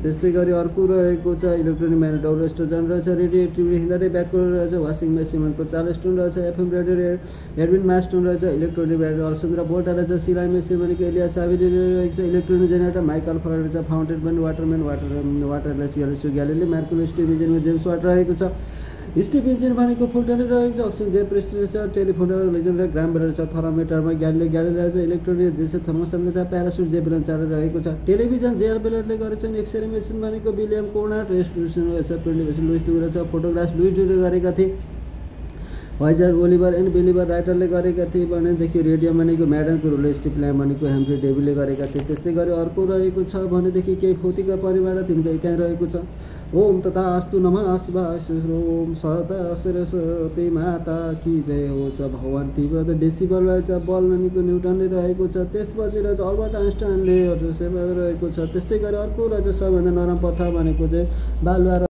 त्यस्तै गरी अर्को रहेको छ इलेक्ट्रोनिक म्याग्नेटोमोटिभ एस्ट्रोजन रहेछ, रेडियोएक्टिभ हिँड्दै ब्याकवर्ड रहेछ, वासिङ मेसिनको चार्लस्टन रहेछ, एफएम रेडियो एडविन मास्टन रहेछ, इलेक्ट्रोनिक ब्यान्ड अलसुन्द्रा बोल्टा रहेछ, सिलाइ मेसिन भनेको एलिया साबिरी रहेको छ, इलेक्ट्रोनिक जेनेरेटर माइकल फराड रहेछ, फाउन्टेन पेन वाटरम्यान वाटरलेस ग्यालेली मार्कुल स्टिभ इन्जिनमा जेम्स वाट रहेको छ, स्टिभ इन्जिन भनेको फुल्टन रहेछ, अक्सिजन जे प्रेस्ट रहेछ, टेलिफोन लेजेन्डर ग्राम रहेछ, थर्मोमिटरमा ग्याले रहेछ, इलेक्ट्रोनिक जेसे थर्मोसनले छ, प्यारासुट जेबेलन चार्जर रहेको छ, टेलिभिजन जेआर बेलरले गरेछ, एक्सरे मेसिन भनेको विलियम कोर्नाट, रेस्टुरेसन रहेछ, प्रिन्टिभेसन लुइस टु रहेछ, फोटोग्राफ लुइस टु गरेका थिए, वाइजर ओलिभर एन्ड बिलिभर राइटरले गरेका थिए भनेदेखि रेडियो भनेको म्याडनको रोल स्टिभ ल्याम्प भनेको हेम्फ्री डेभीले गरेका थिए। त्यस्तै गरी अर्को रहेको छ भनेदेखि केही भौतिक परिवार तिनको इकाइ रहेको छ, ओम तथास्तु नमः शिवाय ओम सदा सरस्वती माता की जय हो छ, भगवान तीव्रता डेसिबल रहेछ, बल भनेको न्युटनले रहेको छ, त्यसपछि रहेछ अल्बर्ट आइन्स्टाइनले रहेको छ। त्यस्तै गरी अर्को रहेछ सबैभन्दा नरम पत्थर भनेको चाहिँ बालुवा